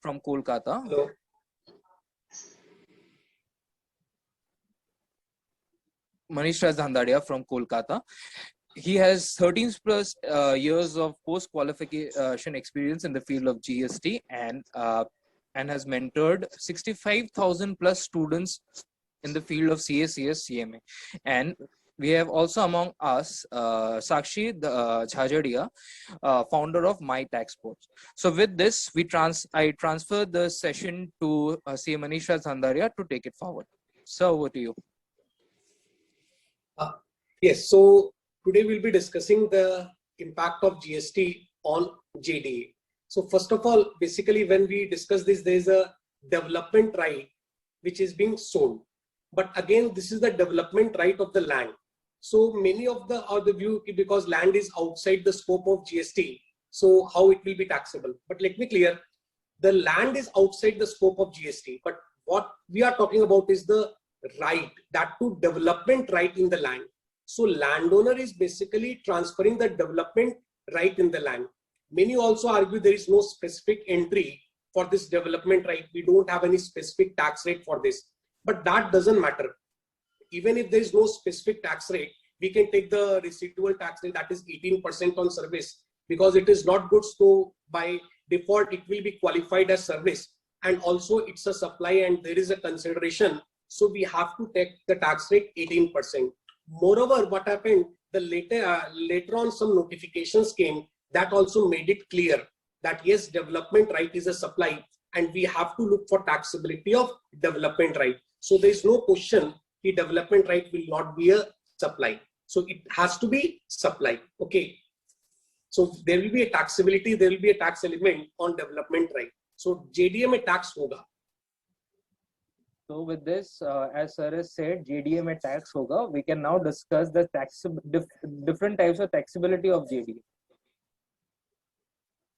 from Kolkata. Hello. Manish Raj Dhandaria from Kolkata. He has 13 plus years of post-qualification experience in the field of GST and has mentored 65,000 plus students in the field of CACS CMA. And we have also among us Sakshi Jhajadia, founder of My Tax Ports. So with this, I transfer the session to CA Manish Raj Dhandaria to take it forward. So over to you. Yes, so today we'll be discussing the impact of GST on JDA. So first of all, basically when we discuss this, there is a development right which is being sold. But again, this is the development right of the land. So many of the view, because land is outside the scope of GST, so how it will be taxable. But let me clear, the land is outside the scope of GST. But what we are talking about is the right, that to development right in the land. So landowner is basically transferring the development right in the land. Many also argue there is no specific entry for this development right. We don't have any specific tax rate for this, but that doesn't matter. Even if there is no specific tax rate, we can take the residual tax rate, that is 18% on service, because it is not goods, so by default it will be qualified as service, and also it's a supply and there is a consideration, so we have to take the tax rate 18%. Moreover, what happened, the later on some notifications came that also made it clear that yes, development right is a supply and we have to look for taxability of development right. So there is no question the development right will not be a supply. So it has to be supply. Okay. So there will be a taxability, there will be a tax element on development right. So JDA mein tax hoga. So with this, as sir has said, JDA mein tax hoga, we can now discuss the different types of taxability of JDA.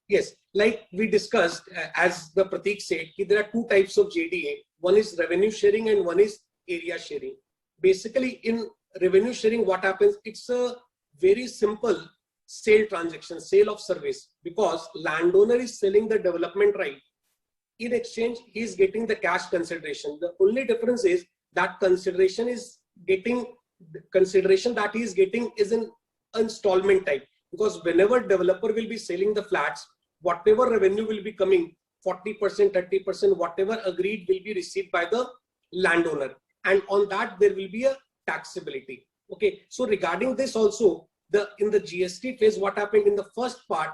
Yes, like we discussed, as the Pratik said, there are two types of JDA. One is revenue sharing and one is area sharing. Basically, in revenue sharing, what happens? It's a very simple sale transaction, sale of service, because landowner is selling the development right. In exchange, he is getting the cash consideration. The only difference is that consideration that he is getting is an installment type, because whenever developer will be selling the flats, whatever revenue will be coming, 40%, 30%, whatever agreed will be received by the landowner. And on that, there will be a taxability. Okay. So regarding this also, in the GST phase, what happened in the first part,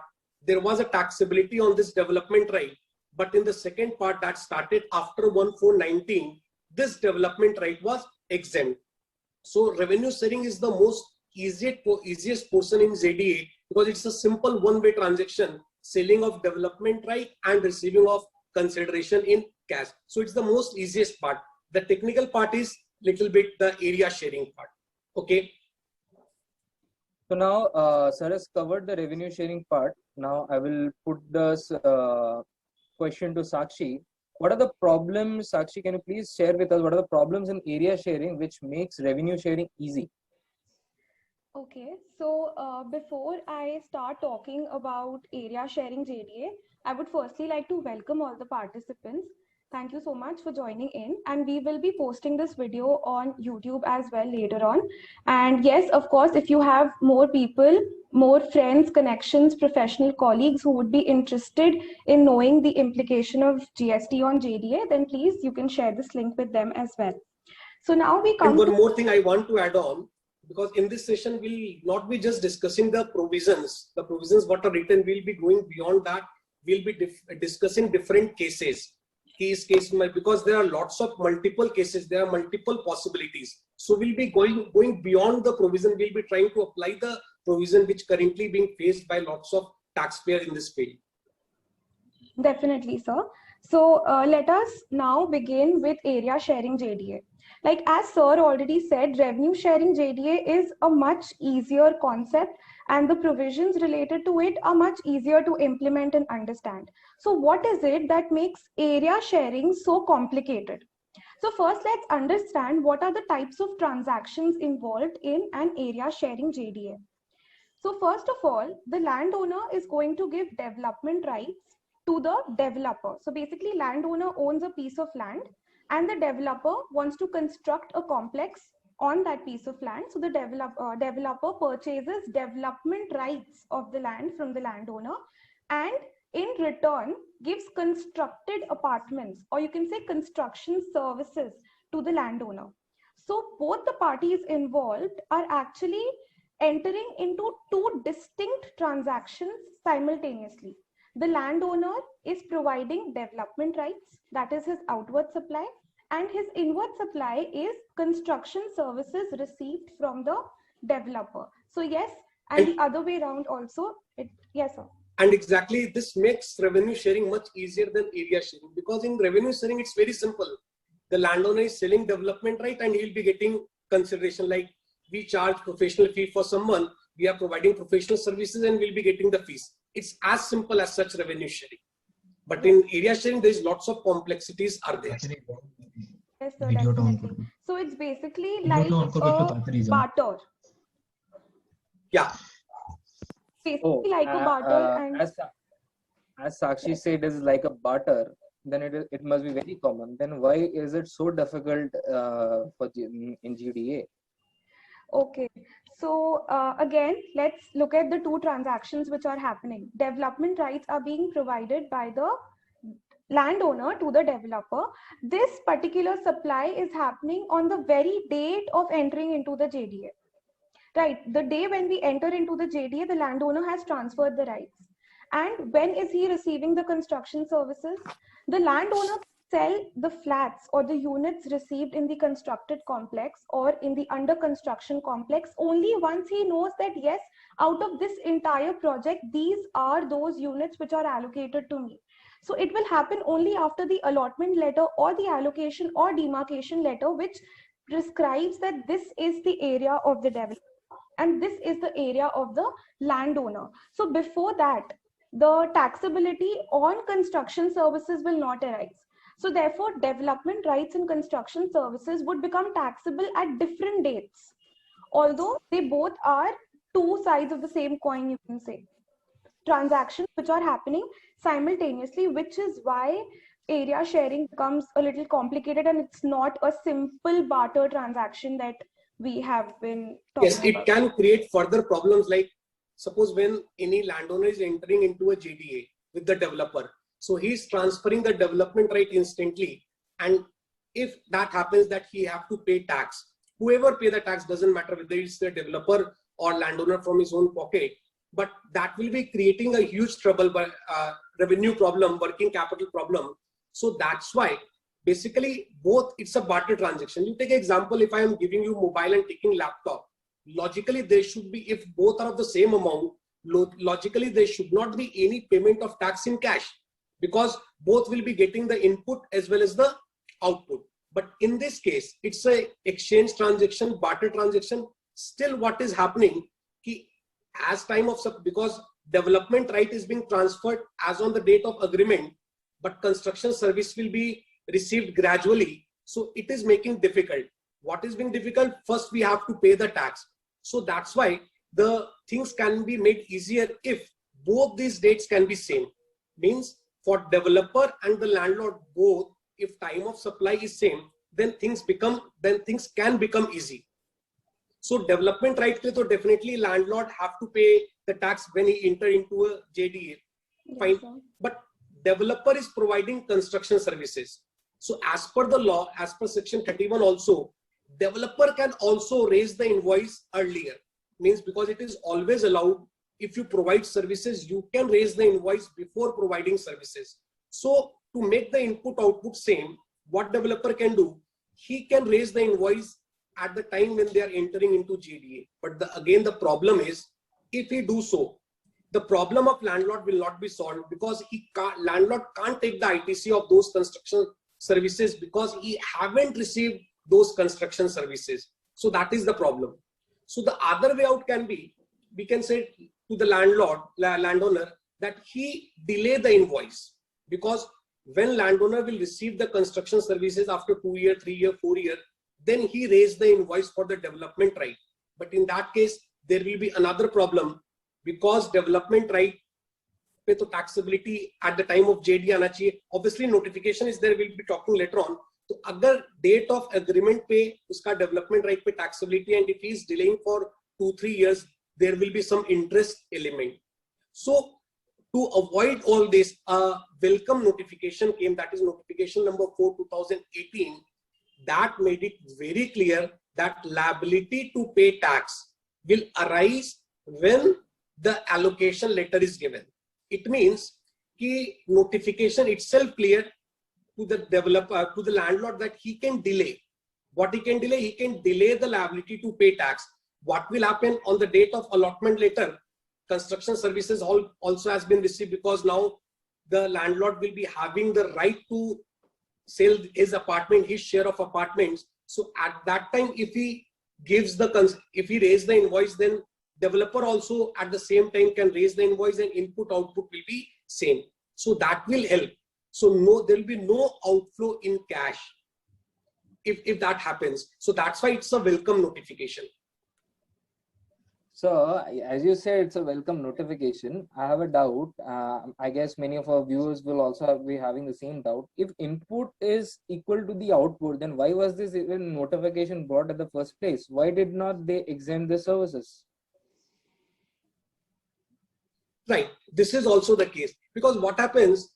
there was a taxability on this development right. But in the second part that started after 1419, this development right was exempt. So revenue sharing is the most easiest portion in ZDA, because it's a simple one-way transaction, selling of development right and receiving of consideration in cash. So it's the most easiest part. The technical part is little bit the area sharing part. Okay. So now sir has covered the revenue sharing part. Now I will put this question to Sakshi. What are the problems, Sakshi, can you please share with us, what are the problems in area sharing which makes revenue sharing easy? Okay, so before I start talking about area sharing JDA, I would firstly like to welcome all the participants. Thank you so much for joining in, and we will be posting this video on YouTube as well later on. And yes, of course, if you have more people, more friends, connections, professional colleagues who would be interested in knowing the implication of GST on JDA, then please, you can share this link with them as well. So now we come to one more thing I want to add on, because in this session, we'll not be just discussing the provisions what are written, we'll be going beyond that. We'll be discussing different cases, because there are lots of multiple cases, there are multiple possibilities. So we'll be going beyond the provision. We'll be trying to apply the provision which currently being faced by lots of taxpayers in this field. Definitely, sir. So let us now begin with area sharing JDA. Like as sir already said, revenue sharing JDA is a much easier concept, and the provisions related to it are much easier to implement and understand. So what is it that makes area sharing so complicated? So first, let's understand what are the types of transactions involved in an area sharing JDA. So first of all, the landowner is going to give development rights to the developer. So basically, landowner owns a piece of land and the developer wants to construct a complex on that piece of land. So the developer purchases development rights of the land from the landowner and in return gives constructed apartments, or you can say construction services, to the landowner. So both the parties involved are actually entering into two distinct transactions simultaneously. The landowner is providing development rights, that is his outward supply, and his inward supply is construction services received from the developer. So yes, and the other way around also. Yes, sir. And exactly, this makes revenue sharing much easier than area sharing, because in revenue sharing, it's very simple. The landowner is selling development right and he'll be getting consideration, like we charge professional fee for someone, we are providing professional services and we'll be getting the fees. It's as simple as such revenue sharing. But in area sharing, there's lots of complexities are there. Yes, sir, definitely. So it's basically like a barter. Yeah. Basically like a barter. And as Sakshi said, it is like a barter. Then it must be very common. Then why is it so difficult in GDA? Okay, so again, let's look at the two transactions which are happening. Development rights are being provided by the landowner to the developer. This particular supply is happening on the very date of entering into the JDA. Right, the day when we enter into the JDA, the landowner has transferred the rights. And when is he receiving the construction services? The landowner sell the flats or the units received in the constructed complex or in the under construction complex only once he knows that yes, out of this entire project, these are those units which are allocated to me. So it will happen only after the allotment letter or the allocation or demarcation letter, which prescribes that this is the area of the developer and this is the area of the landowner. So before that, the taxability on construction services will not arise. So therefore, development rights and construction services would become taxable at different dates, although they both are two sides of the same coin, you can say. Transactions which are happening simultaneously, which is why area sharing becomes a little complicated and it's not a simple barter transaction that we have been talking about. Yes, it can create further problems, like suppose when any landowner is entering into a JDA with the developer, so he's transferring the development right instantly, and if that happens that he have to pay tax, whoever pay the tax, doesn't matter whether it's the developer or landowner from his own pocket, but that will be creating a huge trouble, revenue problem, working capital problem. So that's why basically both, it's a barter transaction. You take an example, if I am giving you mobile and taking laptop, logically there should be, if both are of the same amount, logically there should not be any payment of tax in cash, because both will be getting the input as well as the output. But in this case, it's a exchange transaction, barter transaction. Still what is happening, as time of, because development right is being transferred as on the date of agreement, but construction service will be received gradually. So it is making difficult. What is being difficult? First, we have to pay the tax. So that's why the things can be made easier if both these dates can be same. Means for developer and the landlord both, if time of supply is same, then things can become easy. So development right, so definitely landlord have to pay the tax when he enter into a JDA. Fine. Yes, but developer is providing construction services. So as per the law, as per section 31 also, developer can also raise the invoice earlier. Means because it is always allowed, if you provide services, you can raise the invoice before providing services. So to make the input output same, what developer can do, he can raise the invoice at the time when they are entering into JDA. But again, the problem is, if he do so, the problem of landlord will not be solved, because landlord can't take the ITC of those construction services because he haven't received those construction services. So that is the problem. So the other way out can be, we can say to the landowner that he delay the invoice, because when landowner will receive the construction services after 2 year, 3 year, 4 year, then he raised the invoice for the development right. But in that case, there will be another problem, because development right पे तो taxability at the time of JD आना चाहिए. Obviously notification is there, we'll be talking later on. तो अगर date of agreement पे उसका development right पे taxability and if he is delaying for 2-3 years, there will be some interest element. So to avoid all this, a welcome notification came, that is notification number 4 2018, that made it very clear that liability to pay tax will arise when the allocation letter is given. It means कि notification itself clear to the developer, to the landlord, that he can delay. What he can delay? He can delay the liability to pay tax. What will happen on the date of allotment letter? Construction services also has been received, because now the landlord will be having the right to sell his apartment, his share of apartments. So at that time, if he gives if he raise the invoice, then developer also at the same time can raise the invoice and input output will be same. So that will help. So no, there will be no outflow in cash if that happens. So that's why it's a welcome notification. So, as you said, it's a welcome notification. I have a doubt. I guess many of our viewers will also be having the same doubt. If input is equal to the output, then why was this even notification brought at the first place? Why did not they exempt the services? Right. This is also the case, because what happens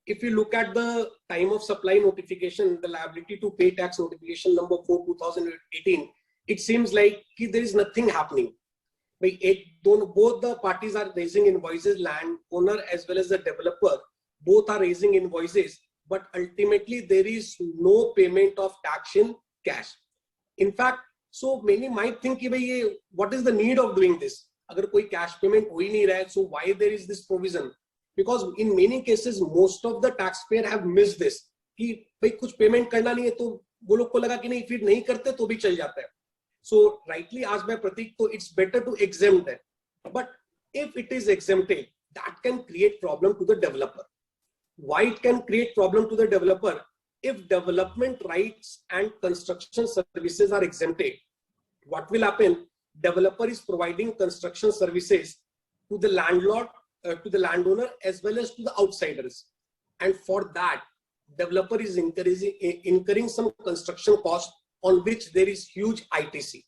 if you look at the time of supply notification, the liability to pay tax notification number 4 2018, it seems like there is nothing happening. Both the parties are raising invoices, landowner as well as the developer, both are raising invoices, but ultimately there is no payment of tax in cash. In fact, so many might think, what is the need of doing this? अगर कोई cash payment हो ही नहीं रहा है, so why there is this provision? Because in many cases, most of the taxpayer have missed this. कि भाई कुछ payment करना नहीं है, तो वो लोग को लगा कि नहीं, फिर नहीं करते तो भी चल जाता है. So rightly asked by Pratik, so it's better to exempt that. But if it is exempted, that can create problem to the developer. Why it can create problem to the developer? If development rights and construction services are exempted, what will happen? Developer is providing construction services to the landlord, to the landowner, as well as to the outsiders. And for that, developer is incurring some construction cost on which there is huge ITC.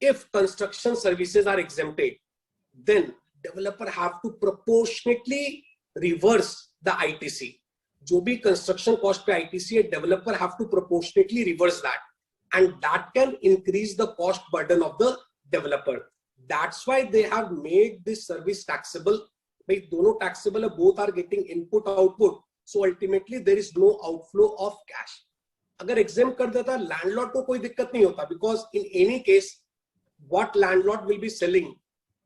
If construction services are exempted, then developer have to proportionately reverse the ITC. जो भी construction cost पे ITC है, developer have to proportionately reverse that, and that can increase the cost burden of the developer. That's why they have made this service taxable. भाई दोनों taxable है, both are getting input output. So ultimately there is no outflow of cash. अगर exempt कर देता landlord को कोई दिक्कत नहीं होता, because in any case what landlord will be selling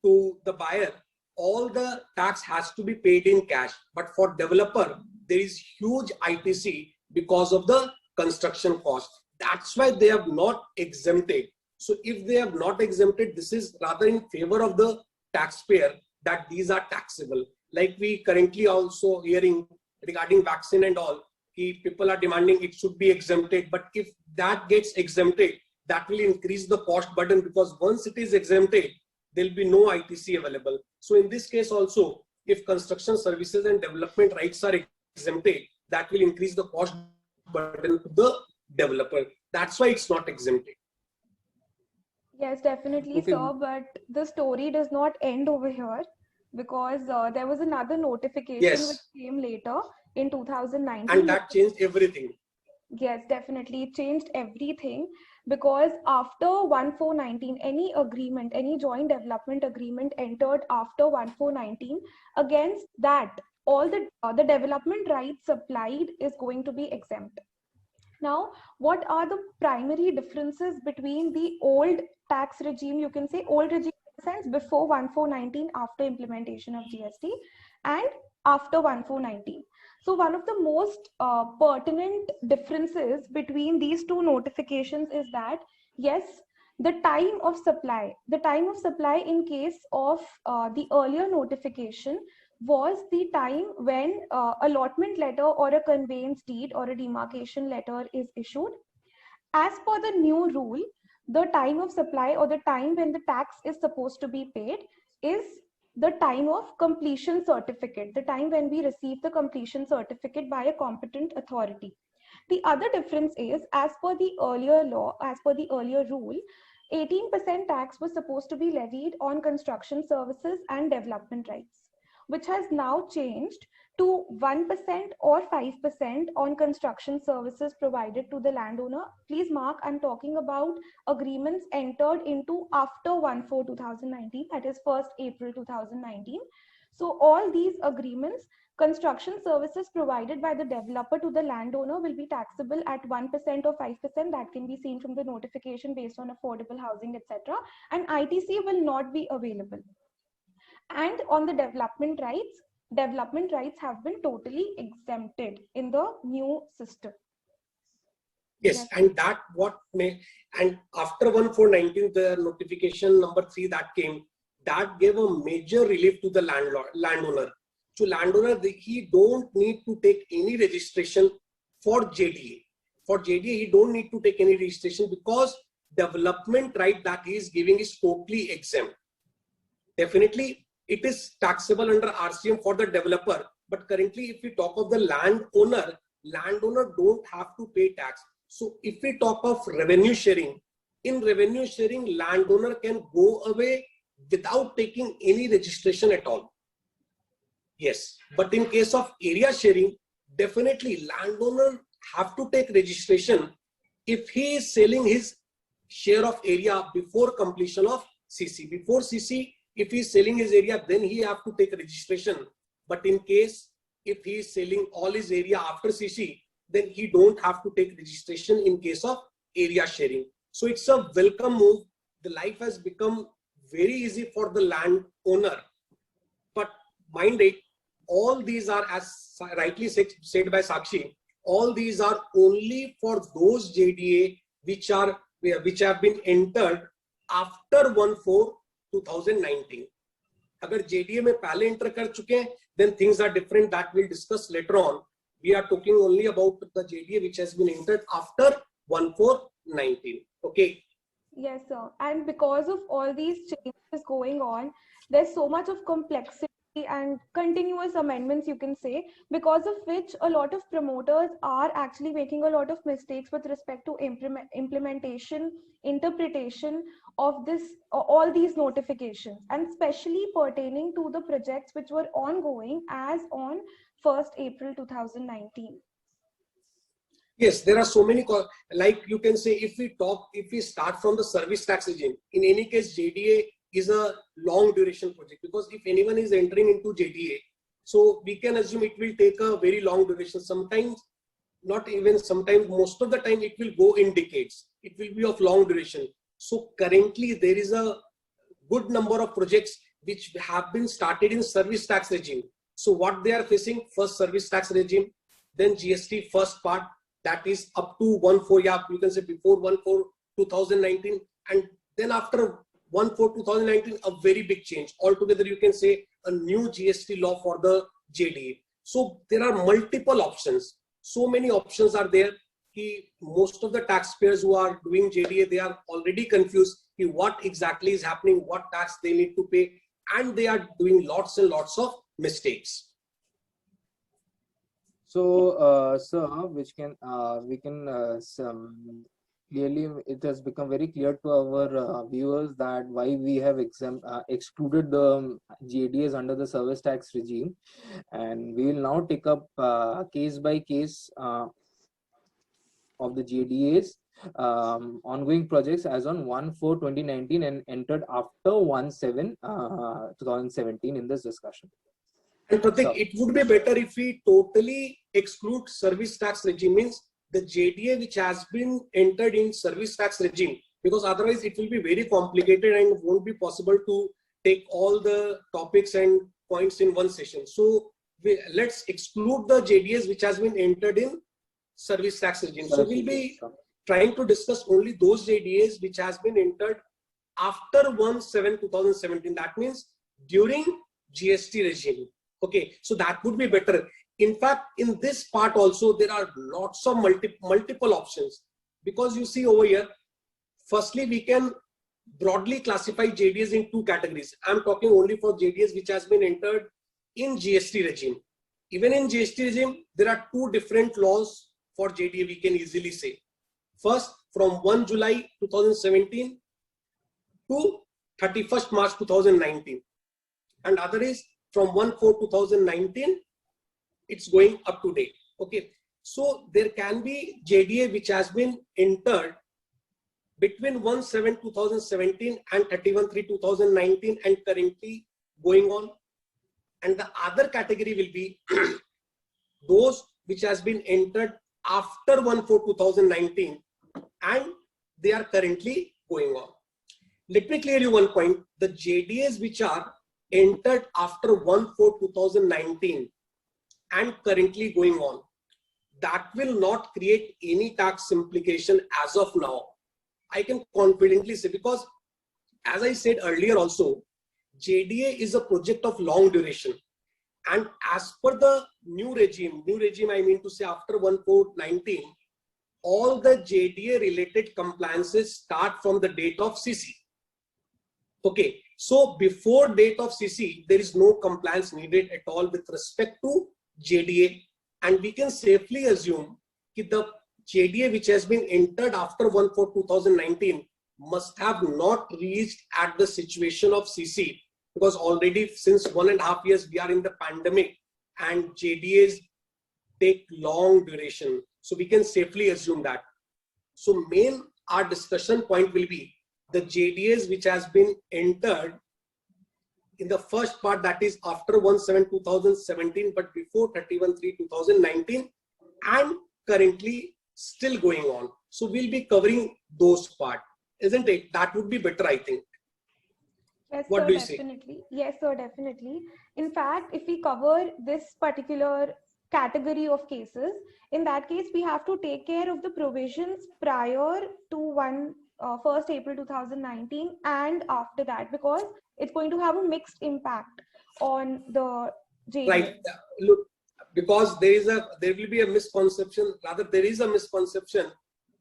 to the buyer, all the tax has to be paid in cash. But for developer, there is huge ITC because of the construction cost. That's why they have not exempted. So if they have not exempted, this is rather in favor of the taxpayer, that these are taxable. Like we currently also hearing regarding vaccine and all, people are demanding it should be exempted. But if that gets exempted, that will increase the cost burden, because once it is exempted, there will be no ITC available. So in this case also, if construction services and development rights are exempted, that will increase the cost burden to the developer. That's why it's not exempted. Yes, definitely, Okay. sir. But the story does not end over here, because there was another notification Yes. which came later in 2019. And that changed everything. Yes, definitely. It changed everything, because after 1419, any agreement, any joint development agreement entered after 1419, against that, all the development rights supplied is going to be exempt. Now, what are the primary differences between the old tax regime, you can say old regime in the sense before 1419, after implementation of GST, and after 1419? So one of the most pertinent differences between these two notifications is that, yes, the time of supply in case of the earlier notification was the time when allotment letter or a conveyance deed or a demarcation letter is issued. As per the new rule, the time of supply or the time when the tax is supposed to be paid is the time of completion certificate, the time when we receive the completion certificate by a competent authority. The other difference is, as per the earlier law, as per the earlier rule, 18% tax was supposed to be levied on construction services and development rights, which has now changed to 1% or 5% on construction services provided to the landowner. Please mark, I'm talking about agreements entered into after 1/4/2019, that is 1st April 2019. So all these agreements, construction services provided by the developer to the landowner will be taxable at 1% or 5%. That can be seen from the notification based on affordable housing, etc. And ITC will not be available. And on the development rights have been totally exempted in the new system. Yes, and that what may, and after 1/4/19, the notification number 3 that came, that gave a major relief to the landowner. To landowner, he don't need to take any registration for JDA. For JDA, he don't need to take any registration because development right that he is giving is totally exempt. Definitely, it is taxable under RCM for the developer, but currently, if we talk of the landowner don't have to pay tax. So if we talk of revenue sharing, in revenue sharing, landowner can go away without taking any registration at all. Yes, but in case of area sharing, definitely landowner have to take registration if he is selling his share of area before completion of CC. Before CC, if he is selling his area, then he have to take registration. But in case if he is selling all his area after CC, then he don't have to take registration in case of area sharing. So it's a welcome move. The life has become very easy for the landowner. But mind it, all these are, as rightly said by Sakshi, all these are only for those JDA which have been entered after 1/4/2019. अगर JDA में पहले enter कर चुके हैं, then things are different. That we'll discuss later on. We are talking only about the JDA which has been entered after 1/4/19. Okay. Yes, sir. And because of all these changes going on, there's so much of complexity and continuous amendments, you can say, because of which a lot of promoters are actually making a lot of mistakes with respect to implementation, interpretation of all these notifications, and especially pertaining to the projects which were ongoing as on 1st April 2019. Yes, there are so many, like you can say, if we start from the service tax regime, in any case, JDA is a long duration project, because if anyone is entering into JDA, so we can assume it will take a very long duration. Sometimes, not even sometimes, most of the time it will go in decades. It will be of long duration. So currently there is a good number of projects which have been started in service tax regime. So what they are facing, first service tax regime, then GST first part, that is up to 1/4, yeah, you can say before 1/4/2019, and then after 1/4/2019, a very big change. Altogether, you can say a new GST law for the JDA. So there are multiple options. So many options are there. Most of the taxpayers who are doing JDA, they are already confused what exactly is happening, what tax they need to pay, and they are doing lots and lots of mistakes. So, sir, clearly it has become very clear to our viewers that why we have excluded the JDAs under the service tax regime, and we will now take up case by case of the JDAs ongoing projects as on 1/4/2019 and entered after 1/7/2017 in this discussion. And Pratik, it would be better if we totally exclude service tax regime, means the JDA which has been entered in service tax regime, because otherwise it will be very complicated and won't be possible to take all the topics and points in one session. So let's exclude the JDAs which has been entered in service tax regime. So we'll be trying to discuss only those JDAs which has been entered after 1/7/2017. That means during GST regime. Okay, so that would be better. In fact, in this part also, there are lots of multiple options, because you see over here, firstly, we can broadly classify JDAs in two categories. I'm talking only for JDAs which has been entered in GST regime. Even in GST regime, there are two different laws for JDA, we can easily say. First, from 1 July 2017 to 31st March 2019. And other is from 1/4/2019, it's going up to date. Okay. So there can be JDA which has been entered between 1/7/2017 and 31/3/2019 and currently going on. And the other category will be those which has been entered after 1/4/2019 and they are currently going on. Let me clear you one point. The JDAs which are entered after 1/4/2019 and currently going on, that will not create any tax implication as of now. I can confidently say, because as I said earlier also, JDA is a project of long duration. And as per the new regime I mean to say after 1/4/19, all the JDA related compliances start from the date of CC. Okay, so before date of CC, there is no compliance needed at all with respect to JDA. And we can safely assume that the JDA which has been entered after 1/4/2019 must have not reached at the situation of CC, because already since 1.5 years we are in the pandemic and JDAs take long duration. So we can safely assume that. So our discussion point will be the JDAs which has been entered in the first part, that is after 1/7/2017 but before 31/3/2019 and currently still going on. So we'll be covering those part, isn't it? That would be better, I think. Yes, What sir, do you definitely. Say? Yes, sir, definitely. In fact, if we cover this particular category of cases, in that case, we have to take care of the provisions prior to 1st April 2019 and after that, because it's going to have a mixed impact on the JDA. Right. Look, because there will be a misconception, rather there is a misconception,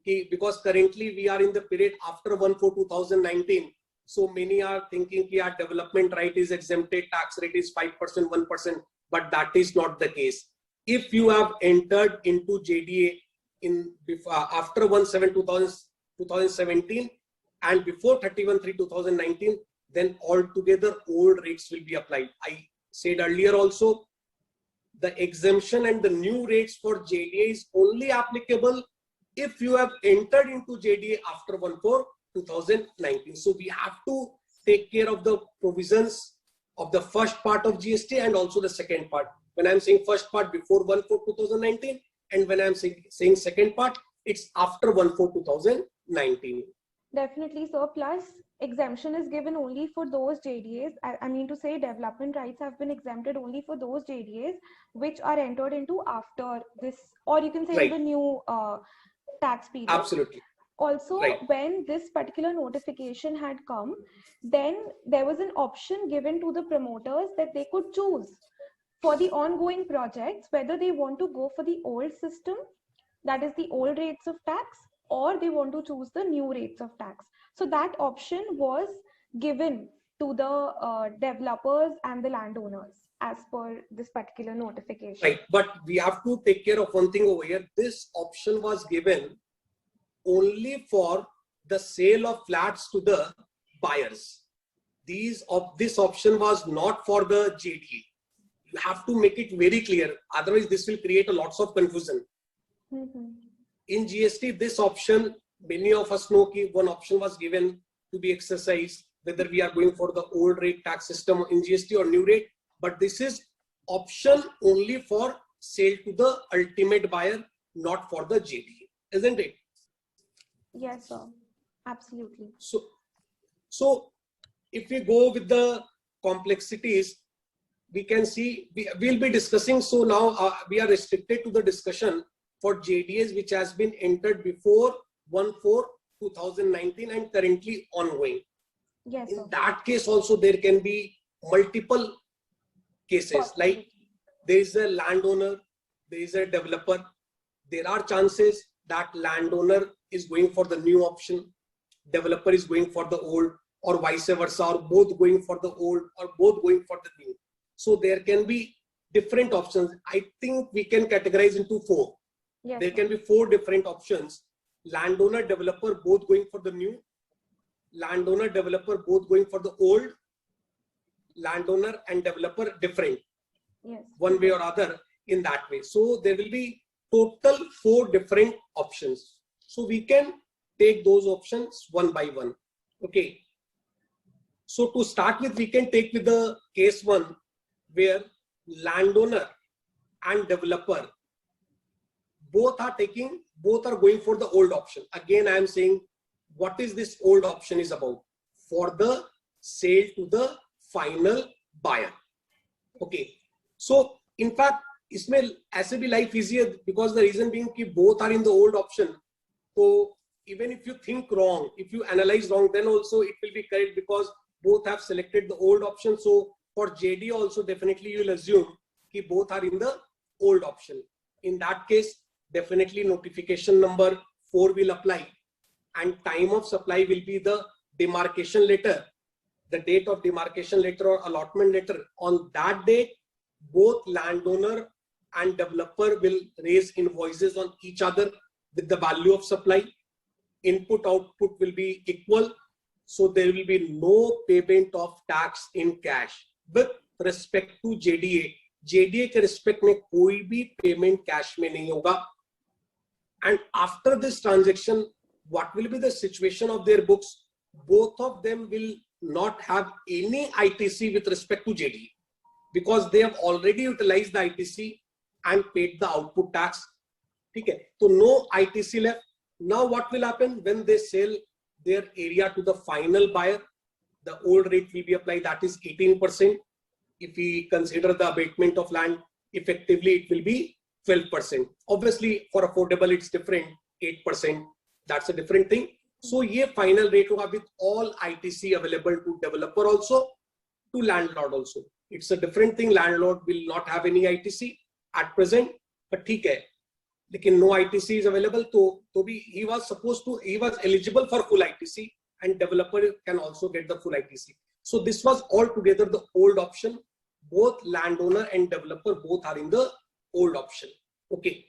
because currently we are in the period after 1/4/2019. So many are thinking that our development right is exempted, tax rate is 5%, 1%, but that is not the case. If you have entered into JDA after 1/7/2017 and before 31/3/2019, then altogether old rates will be applied. I said earlier also, the exemption and the new rates for JDA is only applicable if you have entered into JDA after 1/4/2019. So we have to take care of the provisions of the first part of GST and also the second part. When I'm saying first part, before 1/4/2019, and when I'm saying second part, it's after 1/4/2019. Definitely, sir. Plus, exemption is given only for those JDAs. I mean to say, development rights have been exempted only for those JDAs which are entered into after this, or you can say Right. the new tax period. Absolutely. Also, Right. when this particular notification had come, then there was an option given to the promoters that they could choose for the ongoing projects whether they want to go for the old system, that is the old rates of tax, or they want to choose the new rates of tax. So that option was given to the developers and the landowners as per this particular notification. Right, but we have to take care of one thing over here. This option was given only for the sale of flats to the buyers. This option was not for the JDA. You have to make it very clear. Otherwise, this will create a lots of confusion. In GST, this option, many of us know that one option was given to be exercised, whether we are going for the old rate tax system in GST or new rate. But this is option only for sale to the ultimate buyer, not for the JDA, isn't it? Yes, sir. Absolutely. So if we go with the complexities, we can see we'll be discussing. So now we are restricted to the discussion for JDAs which has been entered before 1/4/2019 and currently ongoing. Yes, in sir. that case also there can be multiple cases. Like there is a landowner, there is a developer. There are chances that landowner is going for the new option. developer is going for the old, or vice versa, or both going for the old, or both going for the new. So there can be different options. I think we can categorize into four. Yes, There sir. can be four different options. Landowner, developer, both going for the new. Landowner, developer, both going for the old. Landowner and developer different, Yes. one way or other, in that way. So there will be total 4 different options. So we can take those options one by one. Okay. So to start with, we can take with the case 1, where landowner and developer both are going for the old option. Again, I am saying, what is this old option is about? For the sale to the final buyer. Okay. So in fact, इसमें ऐसे भी life easier, because the reason being कि both are in the old option. So even if you think wrong, if you analyze wrong, then also it will be correct, because both have selected the old option. So for JD also, definitely you will assume कि both are in the old option. In that case, definitely notification number 4 will apply, and time of supply will be the demarcation letter, the date of demarcation letter or allotment letter. On that date, both landowner and developer will raise invoices on each other with the value of supply. Input output will be equal, so there will be no payment of tax in cash with respect to JDA. JDA के respect में कोई भी payment cash में नहीं होगा. And after this transaction, what will be the situation of their books? Both of them will not have any ITC with respect to JDA, because they have already utilized the ITC and paid the output tax. Okay, so no ITC left. Now what will happen when they sell their area to the final buyer? The old rate will be applied, that is 18%. If we consider the abatement of land, effectively it will be 12%. Obviously for affordable it's different, 8%. That's a different thing. So ये final rate होगा with all ITC available to developer also, to landlord also. It's a different thing. Landlord will not have any ITC at present, but ठीक है. लेकिन no ITC is available, तो भी he was eligible for full ITC, and developer can also get the full ITC. So this was altogether the old option. Both landowner and developer both are in the old option. Okay.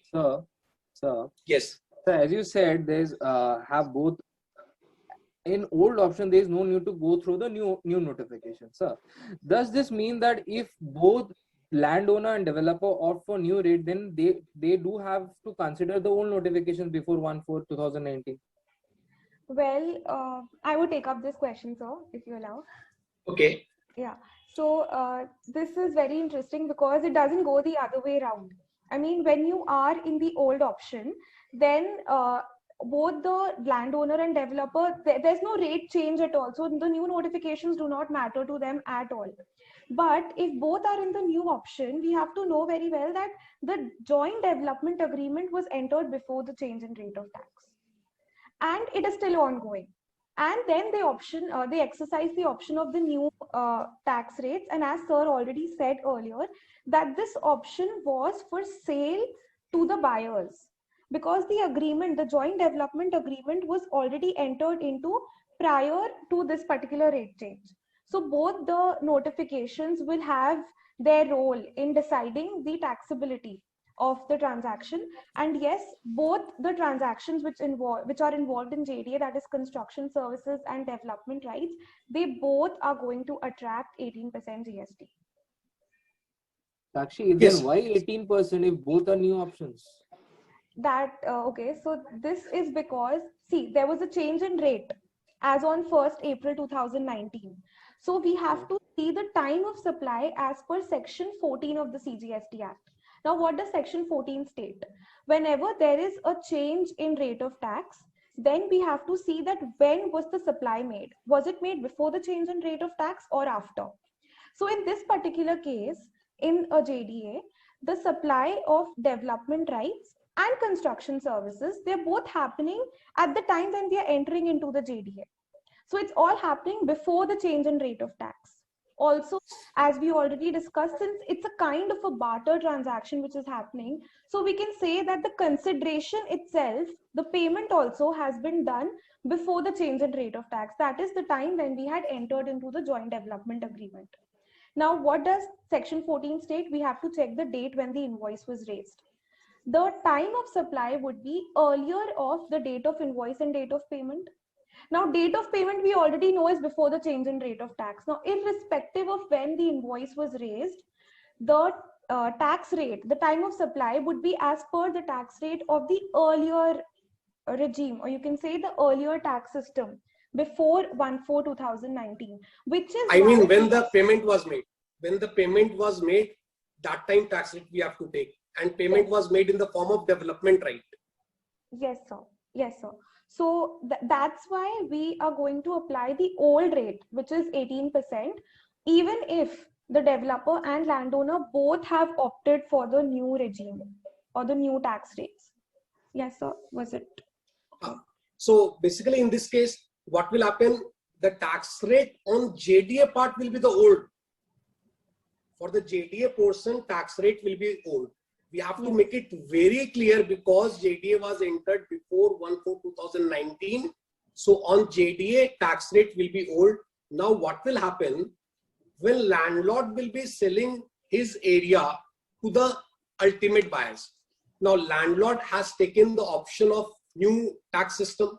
Sir. Yes. So as you said, there's have both. In old option, there is no need to go through the new notification. Sir, does this mean that if both landowner and developer opt for new rate, then they do have to consider the old notifications before 1/4/2019? Well, I would take up this question, sir, if you allow. Okay. Yeah. So this is very interesting because it doesn't go the other way around. I mean, when you are in the old option, then both the landowner and developer, there's no rate change at all. So the new notifications do not matter to them at all. But if both are in the new option, we have to know very well that the joint development agreement was entered before the change in rate of tax, and it is still ongoing. And then they exercise the option of the new tax rates. And as sir already said earlier, that this option was for sale to the buyers, because the joint development agreement was already entered into prior to this particular rate change. So both the notifications will have their role in deciding the taxability of the transaction. And yes, both the transactions which are involved in JDA, that is construction services and development rights, they both are going to attract 18% GST. Actually, then Yes. why 18% if both are new options? Okay, so this is because, see, there was a change in rate as on 1st April 2019. So we have to see the time of supply as per section 14 of the CGST Act. Now, what does section 14 state? Whenever there is a change in rate of tax, then we have to see that when was the supply made? Was it made before the change in rate of tax or after? So in this particular case, in a JDA, the supply of development rights and construction services, they're both happening at the time when we are entering into the JDA. So it's all happening before the change in rate of tax. Also, as we already discussed, since it's a kind of a barter transaction which is happening, so we can say that the consideration itself, the payment also has been done before the change in rate of tax. That is the time when we had entered into the joint development agreement. Now, what does section 14 state? We have to check the date when the invoice was raised. The time of supply would be earlier of the date of invoice and date of payment. Now, date of payment we already know is before the change in rate of tax. Now, irrespective of when the invoice was raised, the tax rate, the time of supply would be as per the tax rate of the earlier regime, or you can say the earlier tax system before 1/4/2019, which is I mean, when the payment was made, that time tax rate we have to take, and payment was made in the form of development right. Yes, sir. Yes, sir. So that's why we are going to apply the old rate, which is 18%, even if the developer and landowner both have opted for the new regime or the new tax rates. Yes, sir. Was it? So basically, in this case, what will happen? The tax rate on JDA part will be the old. For the JDA portion, tax rate will be old. We have to make it very clear because JDA was entered before 1/4/2019. So on JDA, tax rate will be old. Now what will happen? When landlord will be selling his area to the ultimate buyers. Now landlord has taken the option of new tax system.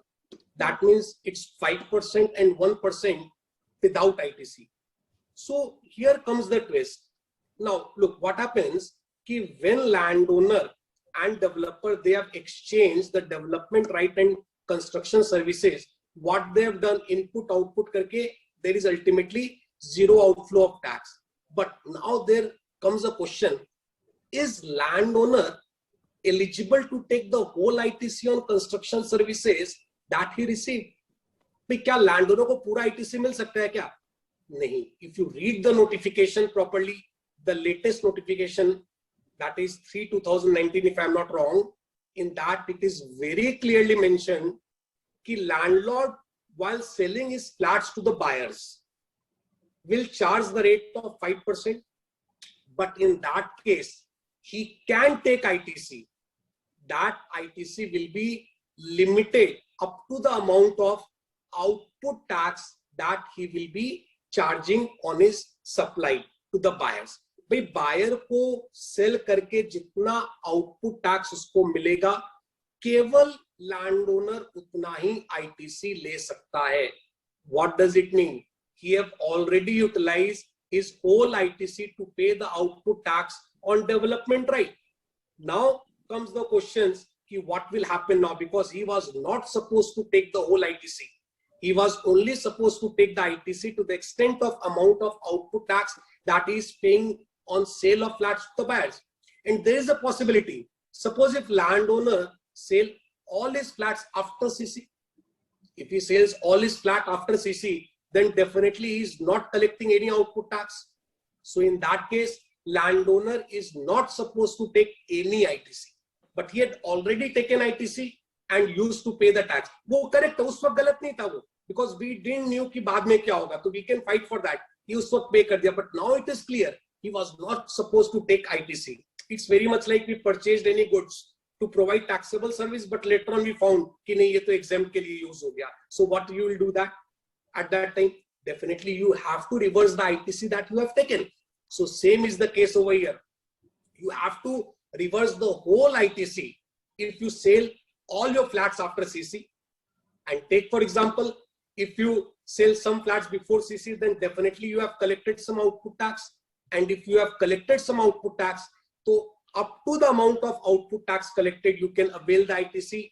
That means it's 5% and 1% without ITC. So here comes the twist. Now look what happens. When landowner and developer, they have exchanged the development right and construction services, what they have done, input output karke, there is ultimately zero outflow of tax. But now there comes a question, is landowner eligible to take the whole ITC on construction services that he received? क्या landowner को पूरा ITC मिल सकता है क्या? नहीं. If you read the notification properly, the latest notification, that is 3/2019, if I'm not wrong, in that it is very clearly mentioned that landlord, while selling his flats to the buyers, will charge the rate of 5%. But in that case, he can take ITC. That ITC will be limited up to the amount of output tax that he will be charging on his supply to the buyers. भाई buyer को cell करके जितना output tax उसको मिलेगा, केवल land owner उतना ही ITC ले सकता है. What does it mean? He have already utilized his whole ITC to pay the output tax on development right. Now comes the questions, what will happen now, because he was not supposed to take the whole ITC. He was only supposed to take the ITC to the extent of amount of output tax that he is paying on sale of flats to the buyers. And there is a possibility, suppose if landowner sell all his flats after CC, if he sells all his flat after CC, then definitely he is not collecting any output tax. So in that case, landowner is not supposed to take any ITC, but he had already taken ITC and used to pay the tax. वो correct है, उस वक्त गलत नहीं था वो, because we didn't knew कि बाद में क्या होगा, तो we can fight for that. He उस वक्त pay कर दिया, but now it is clear. He was not supposed to take ITC. It's very much like we purchased any goods to provide taxable service, but later on we found कि नहीं ये तो exempt के लिए use हो गया. So what you will do that at that time? Definitely you have to reverse the ITC that you have taken. So same is the case over here. You have to reverse the whole ITC if you sell all your flats after CC. And take for example, if you sell some flats before CC, then definitely you have collected some output tax. And if you have collected some output tax, so up to the amount of output tax collected, you can avail the ITC.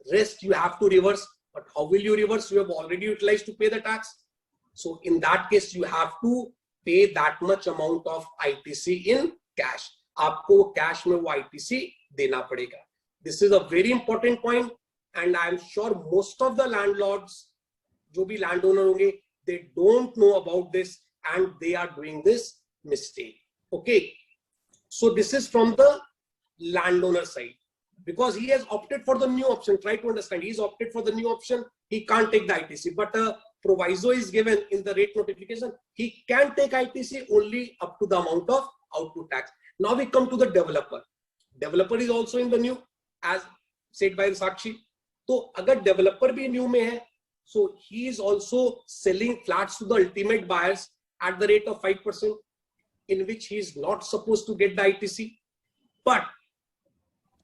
Rest you have to reverse. But how will you reverse? You have already utilized to pay the tax. So in that case, you have to pay that much amount of ITC in cash. आपको cash में वो ITC देना पड़ेगा. This is a very important point, and I am sure most of the landlords, जो भी landowner होंगे, they don't know about this and they are doing this mistake. Okay, so this is from the landowner side, because he has opted for the new option. Try to understand, he's opted for the new option, he can't take the ITC, but a proviso is given in the rate notification, he can take ITC only up to the amount of output tax. Now we come to the developer. Developer is also in the new, as said by Sakshi. So, agar developer bhi new mein hai, so he is also selling flats to the ultimate buyers at the rate of 5%, in which he is not supposed to get the ITC. But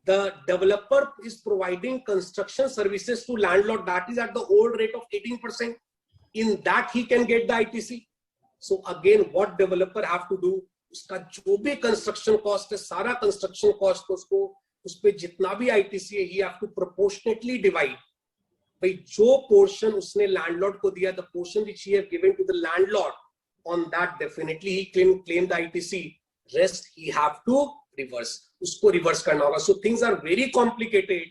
the developer is providing construction services to landlord, that is at the old rate of 18%. In that he can get the ITC. So again, what developer have to do? उसका जो भी construction cost है, सारा construction cost उसको उस पे जितना भी ITC है, he have to proportionately divide. भाई जो portion उसने landlord को दिया, the portion which he have given to the landlord, on that definitely he claim the ITC. Rest he have to reverse. उसको reverse करना होगा. So things are very complicated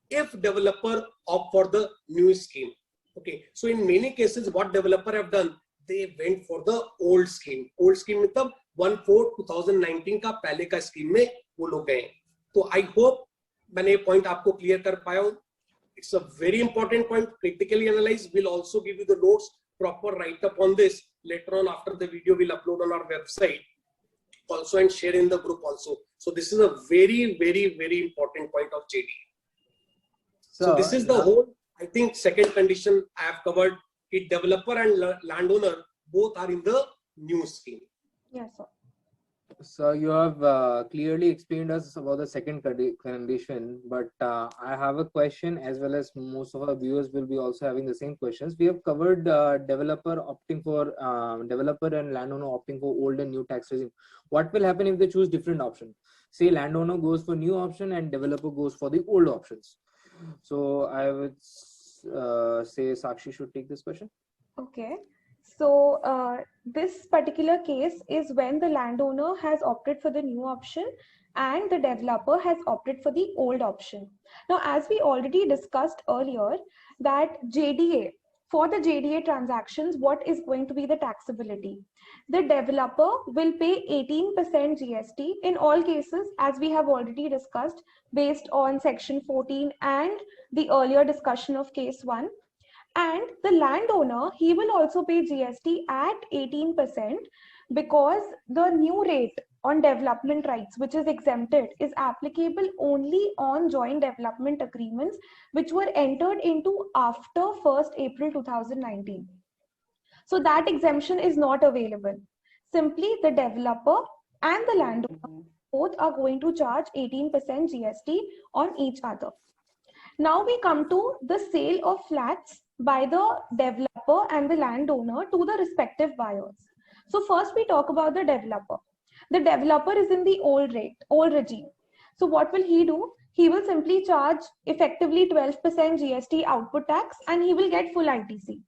if developer opt for the new scheme. Okay, so in many cases, what developer have done, they went for the old scheme. Old scheme मतलब 1/4/2019 का पहले का scheme में वो लोग गए. तो I hope मैंने ये point आपको clear कर पाया हूँ. It's a very important point. Critically analyze. We'll also give you the notes, proper write up on this later on after the video. We'll upload on our website also and share in the group also. So this is a very, very, very important point of JD. So this is the whole. I think second condition I have covered. It developer and landowner both are in the new scheme. Yes, sir. So you have clearly explained us about the second condition, but I have a question, as well as most of our viewers will be also having the same questions. We have covered developer opting for developer and landowner opting for old and new tax regime. What will happen if they choose different option? Say landowner goes for new option and developer goes for the old options. So I would say Sakshi should take this question. Okay. So this particular case is when the landowner has opted for the new option and the developer has opted for the old option. Now, as we already discussed earlier, that JDA, for the JDA transactions, what is going to be the taxability? The developer will pay 18% GST in all cases, as we have already discussed, based on section 14 and the earlier discussion of case 1. And the landowner, he will also pay GST at 18% because the new rate on development rights, which is exempted, is applicable only on joint development agreements which were entered into after 1st April 2019. So that exemption is not available. Simply the developer and the landowner both are going to charge 18% GST on each other. Now we come to the sale of flats by the developer and the landowner to the respective buyers. So first we talk about the developer. The developer is in the old regime. So what will he do? He will simply charge effectively 12% GST output tax and he will get full ITC,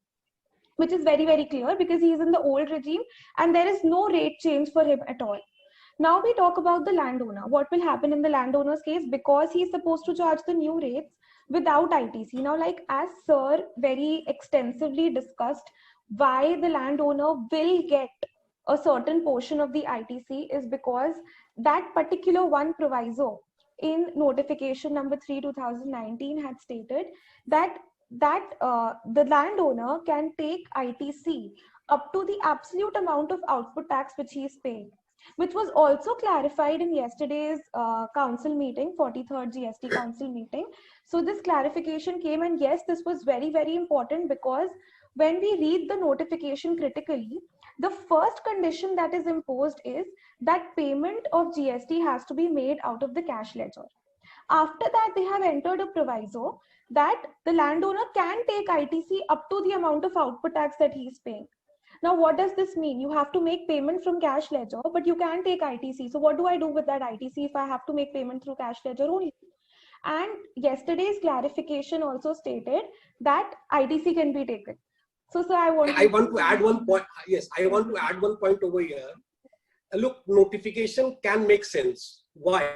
which is very, very clear because he is in the old regime and there is no rate change for him at all. Now we talk about the landowner. What will happen in the landowner's case? Because he is supposed to charge the new rates without ITC. Now, like as Sir very extensively discussed, why the landowner will get a certain portion of the ITC is because that particular one proviso in notification number 3/2019 had stated that the landowner can take ITC up to the absolute amount of output tax which he is paying, which was also clarified in yesterday's council meeting, 43rd GST council meeting. So this clarification came, and yes, this was very, very important because when we read the notification critically, the first condition that is imposed is that payment of GST has to be made out of the cash ledger. After that, they have entered a proviso that the landowner can take ITC up to the amount of output tax that he is paying. Now, what does this mean? You have to make payment from cash ledger, but you can take ITC. So what do I do with that ITC if I have to make payment through cash ledger only? And yesterday's clarification also stated that ITC can be taken. So I want to add one point. Yes, I want to add one point over here. Look, notification can make sense. Why?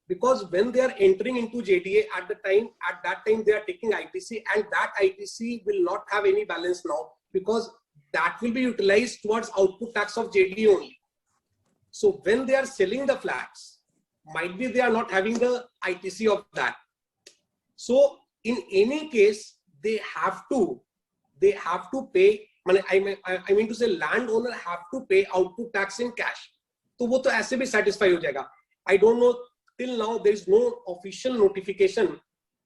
Because when they are entering into JDA at that time they are taking ITC, and that ITC will not have any balance now because that will be utilized towards output tax of JDA only. So when they are selling the flats, might be they are not having the ITC of that. So in any case, they have to they have to pay, I mean to say landowner have to pay output tax in cash. तो वो तो ऐसे भी satisfy हो जाएगा. I don't know, till now there is no official notification.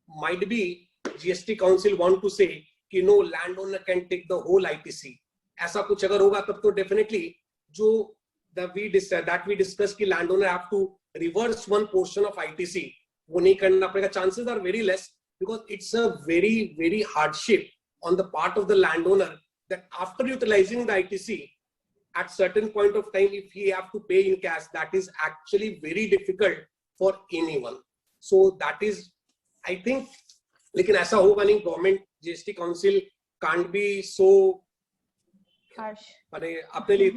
Might be GST Council want to say कि no, landowner can take the whole ITC. ऐसा कुछ अगर होगा तब तो definitely जो that we discuss कि landowner have to reverse one portion of ITC, वो नहीं करना पड़ेगा. Chances are very less because it's a very, very hardship on the part of the landowner that after utilizing the ITC, at certain point of time, if he have to pay in cash, that is actually very difficult for anyone. So that is, I think, लेकिन ऐसा होगा नहीं. Government GST Council can't be so harsh. माने अपने लिए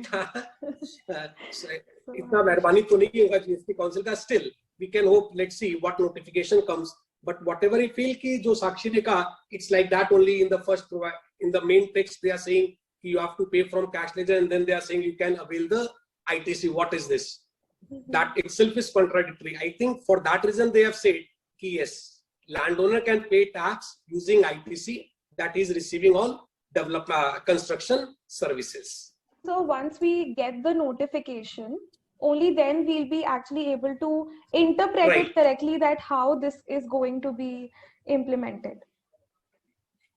इतना मेहरबानी तो नहीं होगा GST Council का. Still, we can hope. Let's see what notification comes. But whatever I feel कि जो साक्षी ने कहा, it's like that only in the first, in the main text they are saying you have to pay from cash ledger, and then they are saying you can avail the ITC. What is this? That itself is contradictory. I think for that reason they have said कि yes, landowner can pay tax using ITC that is receiving all construction services. So once we get the notification, only then we'll be actually able to interpret it correctly that how this is going to be implemented.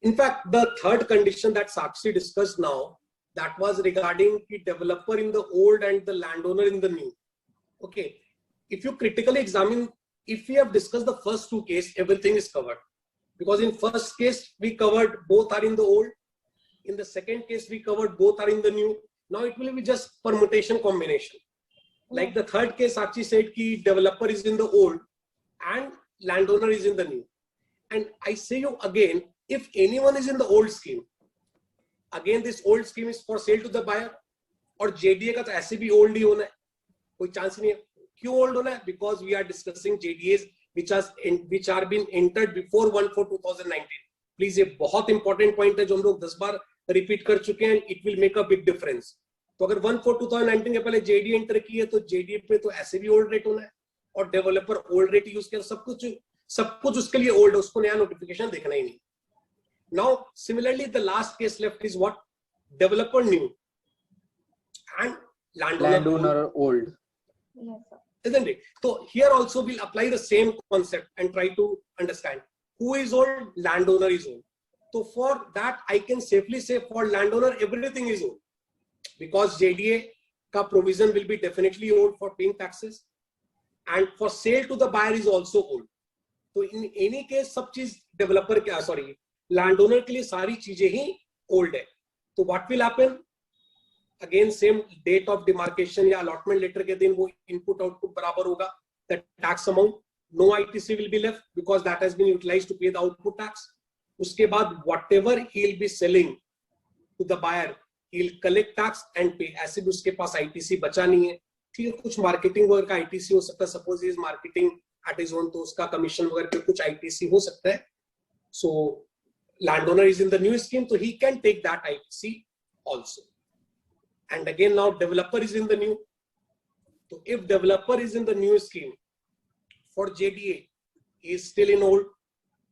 In fact, the third condition that Sakshi discussed now, that was regarding the developer in the old and the landowner in the new. Okay, if you critically examine, if we have discussed the first two cases, everything is covered. Because in first case, we covered both are in the old. In the second case, we covered both are in the new. Now it will be just permutation combination. Like the third case, Sakshi said ki developer is in the old and landowner is in the new. And I say you again, if anyone is in the old scheme, again this old scheme is for sale to the buyer, और JDA का तो ऐसे भी old ही होना है, कोई chance नहीं है. क्यों old होना है? Because we are discussing JDAs which are been entered before 1/4/2019. Please, ये बहुत important point है जो हम लोग 10 बार repeat कर चुके हैं. It will make a big difference. तो अगर 1/4/2019 के पहले JDA एंटर की है तो JDA पे तो ऐसे भी ओल्ड रेट होना है, और डेवलपर ओल्ड रेट यूज किया, सब कुछ उसके लिए ओल्ड है, उसको नया नोटिफिकेशन देखना ही नहीं. Now similarly the last case left is what? Developer new and landowner old. Yes, sir. Isn't it? So here also we'll apply the same concept and try to understand who is old, landowner is old. So for that I can safely say for landowner everything is old, because JDA ka provision will be definitely old for paying taxes, and for sale to the buyer is also old. So in any case सब चीज developer के landowner के लिए सारी चीजें ही old है. तो what will happen? Again same date of demarcation या allotment letter के दिन वो input output बराबर होगा. The tax amount, no ITC will be left because that has been utilized to pay the output tax. उसके बाद whatever he will be selling to the buyer, he will collect tax and pay. ऐसे भी उसके पास ITC बचा नहीं है. ठीक है, कुछ marketing वगैरह का ITC हो सकता है. Suppose he is marketing at his own, तो उसका commission वगैरह पे कुछ ITC हो सकता है. So landowner is in the new scheme, so he can take that ITC also. And again now developer is in the new. So if developer is in the new scheme for JDA, he is still in old.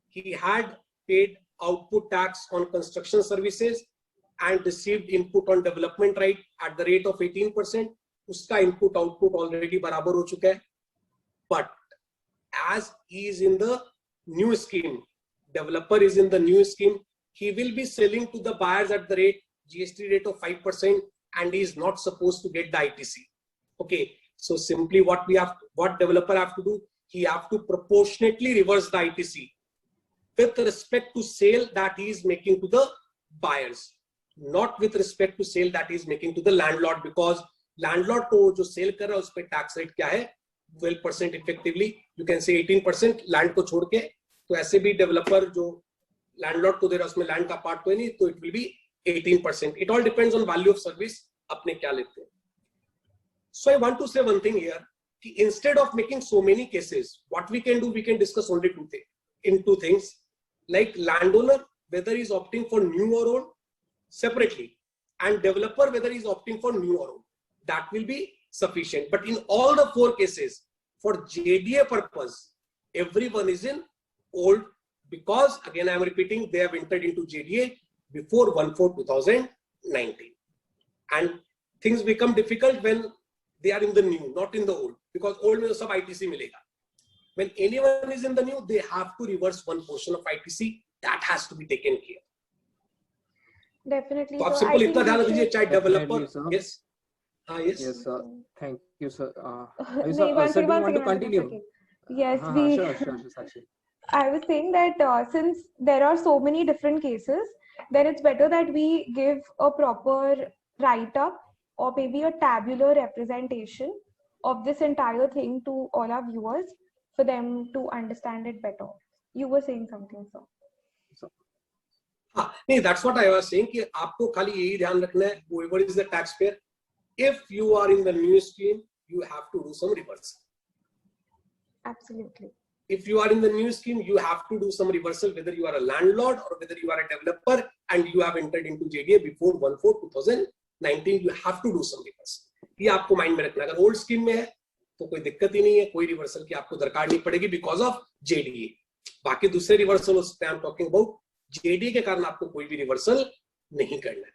He had paid output tax on construction services and received input on development right at the rate of 18%. Uska input output already barabar ho chuka hai. But as he is in the new scheme, developer is in the new scheme, he will be selling to the buyers at the rate GST rate of 5%, and he is not supposed to get the ITC. Okay, so simply what developer have to do, he have to proportionately reverse the ITC with respect to sale that he is making to the buyers, not with respect to sale that he is making to the landlord, because landlord को जो sale कर रहा है उस पे tax rate क्या है? 12% effectively, you can say 18% land को छोड़ के. तो ऐसे भी डेवलपर जो लैंडलॉर्ड को दे रहा है उसमें लैंड का पार्ट कोई नहीं, तो it will be 18%. It all depends on value of service, अपने क्या लेते हैं. So I want to say one thing here कि instead of making so many cases, what we can do, we can discuss only two things, like landowner whether he is opting for new or old separately, and developer whether he is opting for new or old. That will be sufficient. But in all the four cases, for JDA purpose, everyone is in old, because again I am repeating, they have entered into JDA before 1/4/2019. And things become difficult when they are in the new, not in the old, because old में तो सब ITC मिलेगा. When anyone is in the new, they have to reverse one portion of ITC. That has to be taken care. Definitely. तो आप So I simple think इतना ध्यान we रखिए, should. चाहे developer. Definitely, sir. Yes. Yes. Yes, sir. Thank you, sir. No, Sir, one sir, second, do you one want to second, one continue? second. Yes, Sure, Sakshi. I was saying that since there are so many different cases, then it's better that we give a proper write-up or maybe a tabular representation of this entire thing to all our viewers for them to understand it better. You were saying something, sir. हाँ, नहीं, that's what I was saying कि आपको खाली यही ध्यान रखना है, whoever is the taxpayer, if you are in the new scheme, you have to do some reversal. Absolutely. If you are in the new scheme, you have to do some reversal, whether you are a landlord or whether you are a developer and you have entered into JDA before 1/4/2019, you have to do some reversal. ये आपको mind में रखना है. अगर old scheme में है तो कोई दिक्कत ही नहीं है, कोई रिवर्सल की आपको दरकार नहीं पड़ेगी बिकॉज ऑफ JDA. बाकी दूसरे reversal I am talking about JDA के कारण आपको कोई भी रिवर्सल नहीं करना है.